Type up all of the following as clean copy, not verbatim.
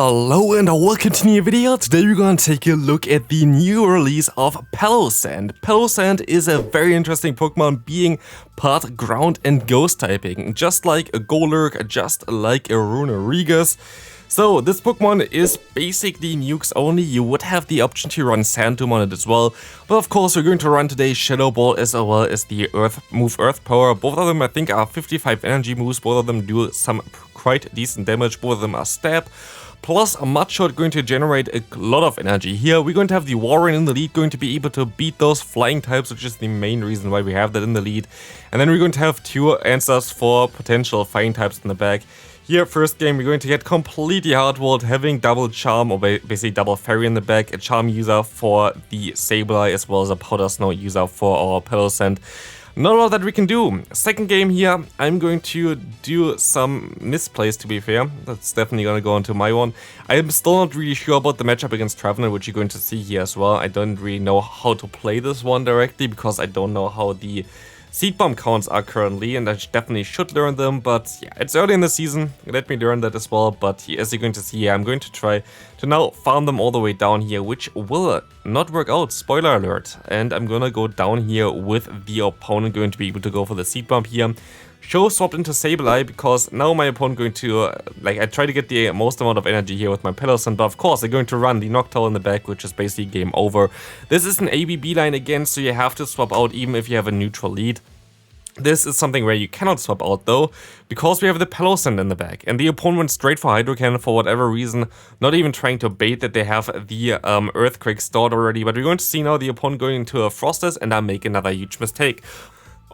Hello and welcome to a new video. Today we're going to take a look at the new release of Palossand. Palossand is a very interesting Pokemon, being part ground and ghost typing, just like a Golurk, just like a Runerigus. So this Pokemon is basically nukes only. You would have the option to run Sand Tomb on it as well, but of course we're going to run today Shadow Ball as well as the Earth Power. Both of them I think are 55 energy moves, both of them do some quite decent damage, both of them are stab. Plus a Mudshot going to generate a lot of energy. Here we're going to have the Warren in the lead, going to be able to beat those flying types, which is the main reason why we have that in the lead. And then we're going to have two answers for potential fighting types in the back. Here, first game, we're going to get completely hardwalled, having double Charm, or basically double Fairy in the back, a Charm user for the Sableye, as well as a Powder Snow user for our Palossand. Not a lot that we can do. Second game here, I'm going to do some misplays, to be fair. That's definitely going to go into my one. I'm still not really sure about the matchup against Traveler, which you're going to see here as well. I don't really know how to play this one directly, because I don't know how the Seed Bomb counts are currently, and I definitely should learn them, but yeah, it's early in the season, let me learn that as well. But as you're going to see here, I'm going to try to now farm them all the way down here, which will not work out, spoiler alert. And I'm gonna go down here with the opponent going to be able to go for the Seed Bomb here. Show swapped into Sableye, because now my opponent going to, I try to get the most amount of energy here with my Palossand, but of course they're going to run the Noctowl in the back, which is basically game over. This is an ABB line again, so you have to swap out even if you have a neutral lead. This is something where you cannot swap out though, because we have the Palossand in the back, and the opponent went straight for Hydro Cannon for whatever reason, not even trying to bait that they have the Earthquake stored already, but we're going to see now the opponent going into a Frostless, and I make another huge mistake.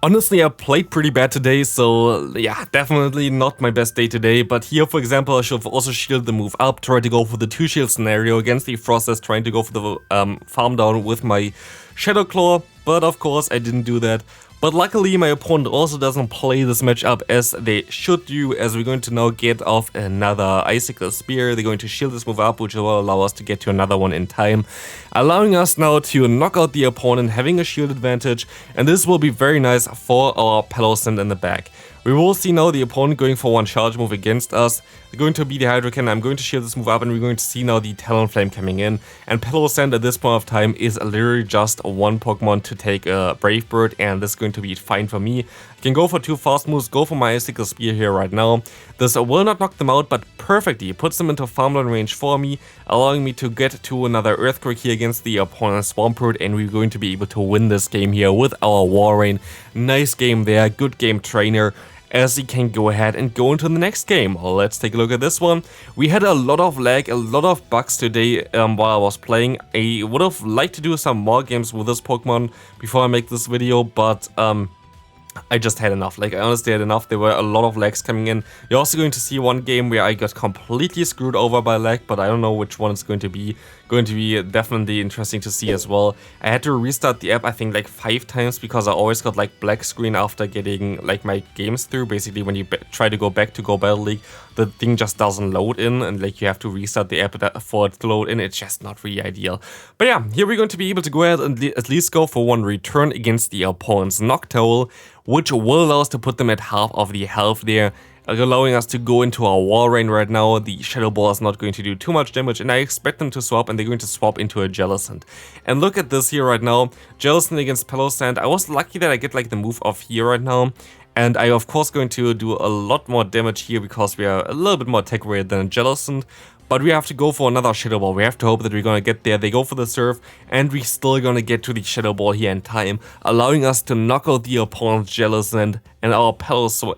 Honestly, I played pretty bad today, so yeah, definitely not my best day today. But here, for example, I should have also shielded the move up, tried to go for the 2-shield scenario against the Frostless, trying to go for the farm down with my Shadow Claw, but of course I didn't do that. But luckily my opponent also doesn't play this matchup as they should do, as we're going to now get off another Icicle Spear. They're going to shield this move up, which will allow us to get to another one in time, allowing us now to knock out the opponent, having a shield advantage, and this will be very nice for our Palossand in the back. We will see now the opponent going for one charge move against us. They're going to be the Hydro Cannon. I'm going to shield this move up, and we're going to see now the Talonflame coming in. And Palossand at this point of time is literally just one Pokemon to take a Brave Bird, and this is going to be fine for me. I can go for two fast moves, go for my Icicle Spear here right now. This will not knock them out, but perfectly puts them into farmland range for me, allowing me to get to another Earthquake here against the opponent's Swampert, and we're going to be able to win this game here with our Warrain. Nice game there, good game trainer, as he can go ahead and go into the next game. Let's take a look at this one. We had a lot of lag, a lot of bugs today while I was playing. I would have liked to do some more games with this Pokemon before I make this video, but I just had enough. I honestly had enough. There were a lot of lags coming in. You're also going to see one game where I got completely screwed over by lag, but I don't know which one it's going to be. Going to be definitely interesting to see as well. I had to restart the app I think 5 times, because I always got black screen after getting my games through. Basically when you try to go back to Go Battle League, the thing just doesn't load in, and you have to restart the app for it to load in. It's just not really ideal. But yeah, here we're going to be able to go ahead and at least go for one return against the opponent's Noctowl, which will allow us to put them at half of the health there, allowing us to go into our Warrain right now. The Shadow Ball is not going to do too much damage, and I expect them to swap, and they're going to swap into a Jellicent. And look at this here right now, Jellicent against Palossand. I was lucky that I get the move off here right now, and I of course going to do a lot more damage here because we are a little bit more attack rated than a Jellicent. But we have to go for another Shadow Ball. We have to hope that we're gonna get there. They go for the Surf, and we're still gonna get to the Shadow Ball here in time, allowing us to knock out the opponent's Jellicent, and our Palossand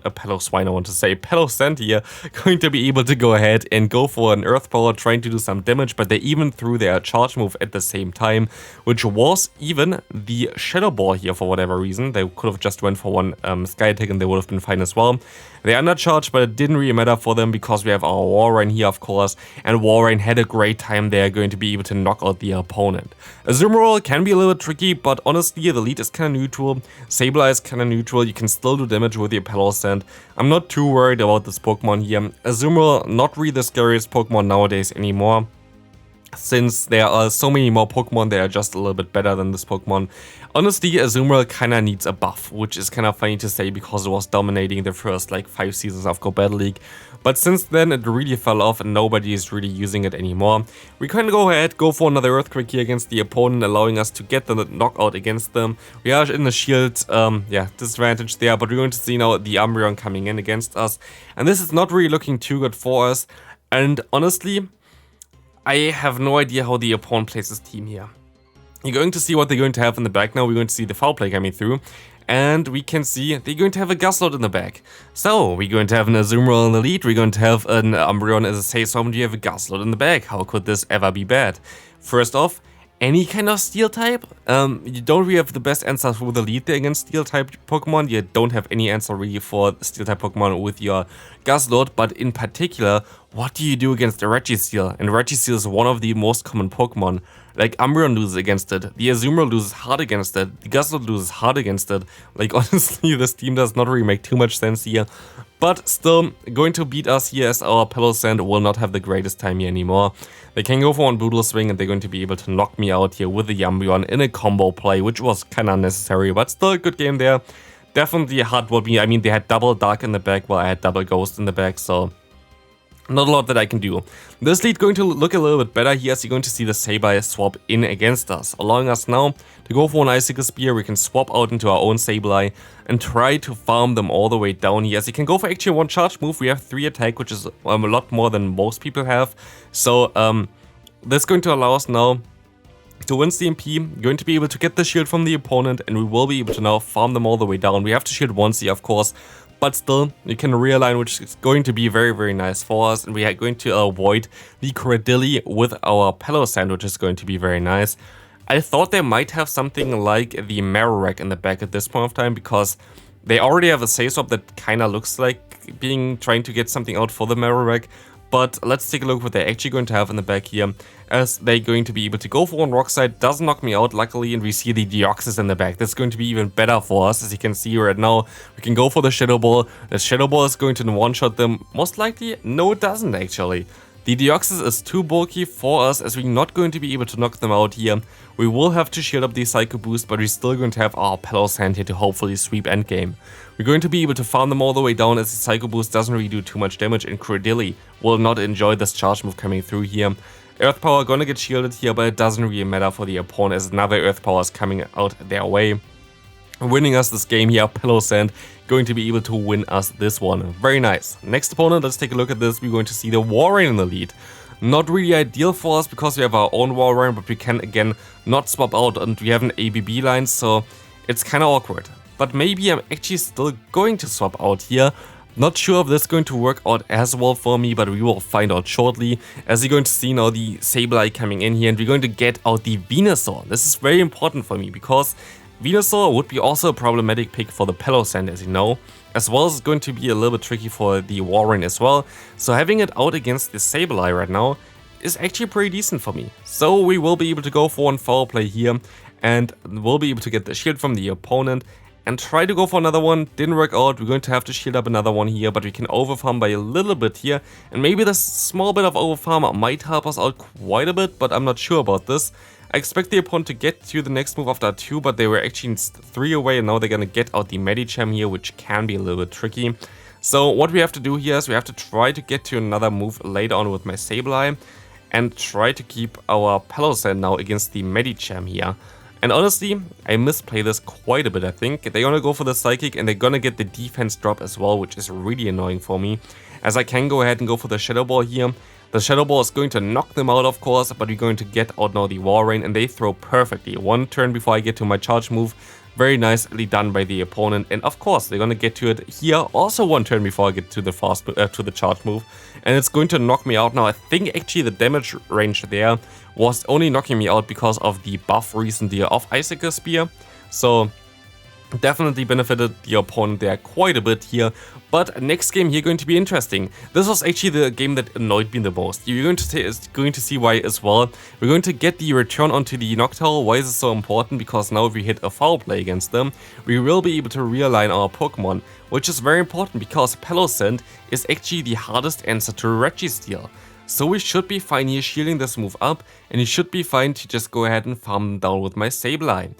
here going to be able to go ahead and go for an Earth Power, trying to do some damage, but they even threw their charge move at the same time, which was even the Shadow Ball here for whatever reason. They could have just went for one Sky Attack and they would have been fine as well. They are not charged, but it didn't really matter for them because we have our Warrain here, of course, and Warrain had a great time there, going to be able to knock out the opponent. Azumarill can be a little bit tricky, but honestly the lead is kind of neutral, Sableye is kind of neutral, you can still do damage with your Palossand. I'm not too worried about this Pokemon here. Azumarill, not really the scariest Pokemon nowadays anymore. since there are so many more Pokemon that are just a little bit better than this Pokemon. Honestly, Azumarill kinda needs a buff, which is kinda funny to say because it was dominating the first like 5 seasons of Go Battle League. But since then it really fell off and nobody is really using it anymore. We can go ahead, go for another Earthquake here against the opponent, allowing us to get the knockout against them. We are in the shield, disadvantage there, but we're going to see now the Umbreon coming in against us. And this is not really looking too good for us. And honestly, I have no idea how the opponent plays his team here. You're going to see what they're going to have in the back now. We're going to see the foul play coming through. And we can see they're going to have a Gastrodon in the back. So, we're going to have an Azumarill in the lead. We're going to have an Umbreon as a safe zone. You have a Gastrodon in the back. How could this ever be bad? First off, any kind of Steel type. You don't really have the best answer for the lead there against Steel type Pokemon. You don't have any answer really for Steel type Pokemon with your Gastrodon. But in particular, what do you do against a Registeel? And Registeel is one of the most common Pokemon. Like, Umbreon loses against it, the Azumarill loses hard against it, the Gastrodon loses hard against it. Like, honestly, this team does not really make too much sense here. But still, going to beat us here as our Palossand will not have the greatest time here anymore. They can go for one Brutal Swing and they're going to be able to knock me out here with the Umbreon in a combo play, which was kinda unnecessary, but still a good game there. Definitely hard what me, I mean, they had double Dark in the back while I had double Ghost in the back, so not a lot that I can do. This lead going to look a little bit better here as you're going to see the Sableye swap in against us, allowing us now to go for an Icicle Spear. We can swap out into our own Sableye and try to farm them all the way down here. As you can go for actually one charge move, we have 3 attack, which is a lot more than most people have. So this is going to allow us now to win CMP, going to be able to get the shield from the opponent, and we will be able to now farm them all the way down. We have to shield once here, of course, but still, you can realign, which is going to be very, very nice for us. And we are going to avoid the Cradily with our Palossand, which is going to be very nice. I thought they might have something like the Marowak in the back at this point of time, because they already have a Safe Swap that kind of looks like trying to get something out for the Marowak. But let's take a look what they're actually going to have in the back here, as they're going to be able to go for one Rock Slide. Doesn't knock me out, luckily, and we see the Deoxys in the back. That's going to be even better for us. As you can see right now, we can go for the Shadow Ball. The Shadow Ball is going to one-shot them. Most likely, no, it doesn't actually. The Deoxys is too bulky for us, as we're not going to be able to knock them out here. We will have to shield up the Psycho Boost, but we're still going to have our Palossand here to hopefully sweep endgame. We're going to be able to farm them all the way down, as the Psycho Boost doesn't really do too much damage, and Cradily will not enjoy this charge move coming through here. Earth Power gonna get shielded here, but it doesn't really matter for the opponent, as another Earth Power is coming out their way, winning us this game here. Palossand going to be able to win us this one. Very nice. Next opponent, let's take a look at this. We're going to see the Warrain in the lead. Not really ideal for us because we have our own Warrain, but we can again not swap out, and we have an ABB line, so it's kind of awkward. But maybe I'm actually still going to swap out here. Not sure if this is going to work out as well for me, but we will find out shortly. As you're going to see now the Sableye coming in here, and we're going to get out the Venusaur. This is very important for me because Venusaur would be also a problematic pick for the Palossand, as you know, as well as it's going to be a little bit tricky for the Warrain as well. So having it out against the Sableye right now is actually pretty decent for me. So we will be able to go for one foul play here, and we'll be able to get the shield from the opponent and try to go for another one. Didn't work out. We're going to have to shield up another one here, but we can overfarm by a little bit here, and maybe this small bit of overfarm might help us out quite a bit, but I'm not sure about this. I expect the opponent to get to the next move after 2, but they were actually 3 away, and now they're gonna get out the Medicham here, which can be a little bit tricky. So what we have to do here is we have to try to get to another move later on with my Sableye, and try to keep our Palossand now against the Medicham here. And honestly, I misplay this quite a bit, I think. They're gonna go for the Psychic, and they're gonna get the defense drop as well, which is really annoying for me, as I can go ahead and go for the Shadow Ball here. The Shadow Ball is going to knock them out, of course, but we're going to get out now the Warrain, and they throw perfectly. One turn before I get to my charge move. Very nicely done by the opponent, and of course they're gonna get to it here also one turn before I get to the charge move, and it's going to knock me out now. I think actually the damage range there was only knocking me out because of the buff recently of Icicle Spear, so definitely benefited the opponent there quite a bit here. But next game here going to be interesting. This was actually the game that annoyed me the most. You're going to see why as well. We're going to get the return onto the Noctowl. Why is it so important? Because now if we hit a foul play against them, we will be able to realign our Pokemon, which is very important because Palossand is actually the hardest answer to Registeel. So we should be fine here shielding this move up, and you should be fine to just go ahead and farm them down with my Sableye.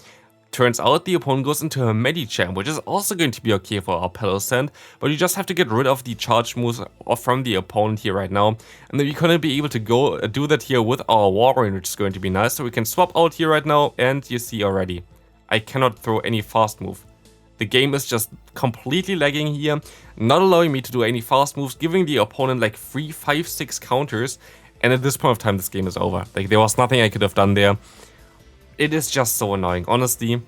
Turns out the opponent goes into a Medicham, which is also going to be okay for our Palossand, but you just have to get rid of the charge moves from the opponent here right now, and then we're gonna be able to go do that here with our Warren, which is going to be nice. So we can swap out here right now, and you see already, I cannot throw any fast move. The game is just completely lagging here, not allowing me to do any fast moves, giving the opponent like 3, 5, 6 counters, and at this point of time this game is over. Like, there was nothing I could have done there. It is just so annoying, honestly.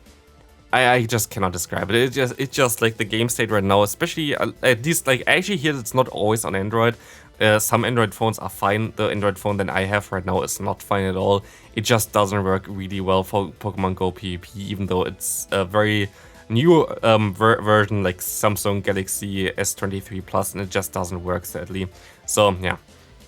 I just cannot describe it. It's just like the game state right now, especially at least like actually here it's not always on Android. Some Android phones are fine. The Android phone that I have right now is not fine at all. It just doesn't work really well for Pokemon GO PvP, even though it's a very new version like Samsung Galaxy S23 Plus, and it just doesn't work sadly. So yeah.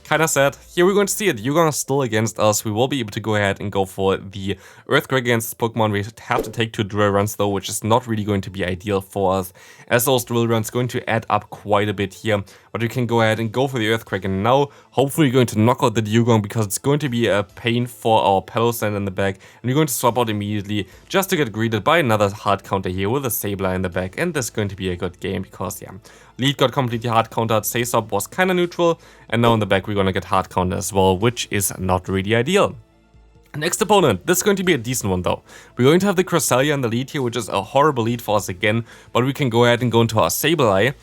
Kinda sad. Here we're going to see it. Yugong is still against us. We will be able to go ahead and go for the Earthquake against Pokemon. We have to take 2 drill runs though, which is not really going to be ideal for us, as those drill runs going to add up quite a bit here. But we can go ahead and go for the Earthquake, and now hopefully we're going to knock out the Yugong, because it's going to be a pain for our Palossand in the back, and we're going to swap out immediately just to get greeted by another hard counter here with a Sableye in the back, and this is going to be a good game because yeah, lead got completely hard countered, Saysop was kinda neutral, and now in the back we're gonna get hard counter as well, which is not really ideal. Next opponent, this is going to be a decent one though. We're going to have the Cresselia in the lead here, which is a horrible lead for us again, but we can go ahead and go into our Sableye.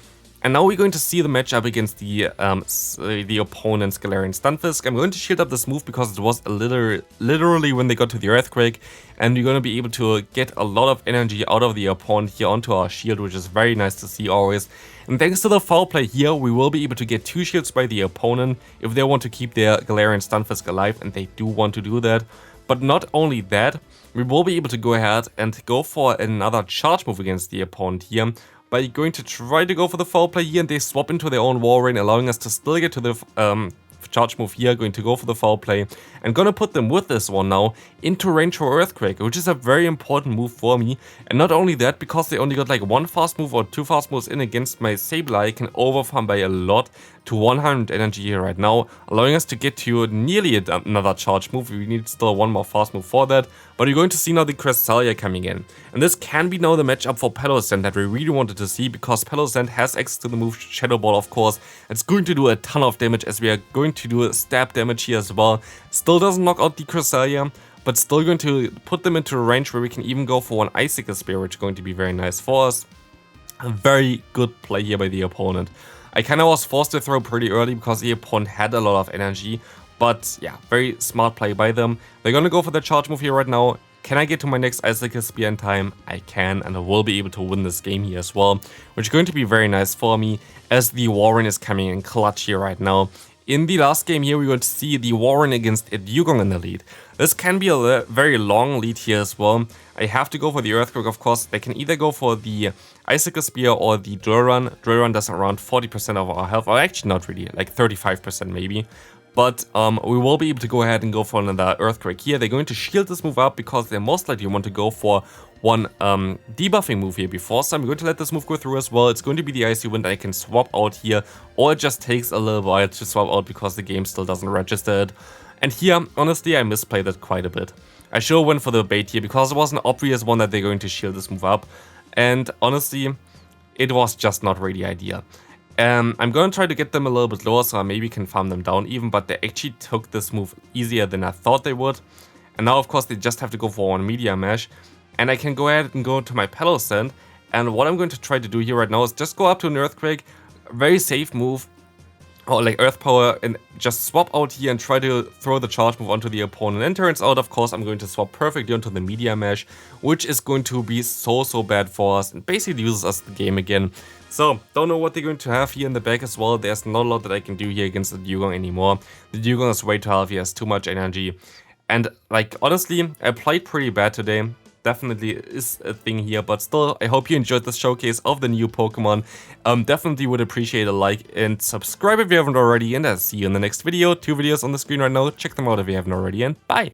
And now we're going to see the matchup against the opponent's Galarian Stunfisk. I'm going to shield up this move because it was literally when they got to the Earthquake, and we're going to be able to get a lot of energy out of the opponent here onto our shield, which is very nice to see always. And thanks to the foul play here, we will be able to get 2 shields by the opponent if they want to keep their Galarian Stunfisk alive, and they do want to do that. But not only that, we will be able to go ahead and go for another charge move against the opponent here, by going to try to go for the foul play here, and they swap into their own Warren, allowing us to still get to the charge move here, going to go for the foul play, and gonna put them with this one now into range for Earthquake, which is a very important move for me. And not only that, because they only got like 1 fast move or 2 fast moves in against my Sableye, I can overfarm by a lot to 100 energy here right now, allowing us to get to nearly another charge move. We need still 1 more fast move for that, but you're going to see now the Cresselia coming in. And this can be now the matchup for Palossand that we really wanted to see, because Palossand has access to the move Shadow Ball, of course. It's going to do a ton of damage, as we are going to do stab damage here as well. Still doesn't knock out the Cresselia, but still going to put them into a range where we can even go for 1 Icicle Spear, which is going to be very nice for us. A very good play here by the opponent. I kinda was forced to throw pretty early because the opponent had a lot of energy, but yeah, very smart play by them. They're gonna go for the charge move here right now. Can I get to my next Icicle Spear in time? I can, and I will be able to win this game here as well, which is going to be very nice for me, as the Warren is coming in clutch here right now. In the last game here, we're going to see the Warren against a Dugong in the lead. This can be a very long lead here as well. I have to go for the Earthquake, of course. They can either go for the Icicle Spear or the Drill Run. Drill Run does around 40% of our health, or actually not really, like 35% maybe. But we will be able to go ahead and go for another Earthquake here. They're going to shield this move up because they most likely want to go for 1 debuffing move here before, so I'm going to let this move go through as well. It's going to be the Icy Wind. I can swap out here, or it just takes a little while to swap out because the game still doesn't register it. And here, honestly, I misplayed it quite a bit. I sure went for the bait here because it was an obvious one that they're going to shield this move up, and honestly, it was just not really ideal. I'm going to try to get them a little bit lower so I maybe can farm them down even, but they actually took this move easier than I thought they would. And now, of course, they just have to go for 1 Media Mesh. And I can go ahead and go to my Palossand. And what I'm going to try to do here right now is just go up to an Earthquake. Very safe move. Or like Earth Power, and just swap out here and try to throw the charge move onto the opponent. And turns out, of course, I'm going to swap perfectly onto the Media Mesh, which is going to be so bad for us and basically loses us the game again. So, don't know what they're going to have here in the back as well. There's not a lot that I can do here against the Dugong anymore. The Dugong is way too healthy, has too much energy. And like, honestly, I played pretty bad today. Definitely is a thing here, but still, I hope you enjoyed this showcase of the new Pokemon. Definitely would appreciate a like and subscribe if you haven't already, and I'll see you in the next video. 2 videos on the screen right now. Check them out if you haven't already, and bye!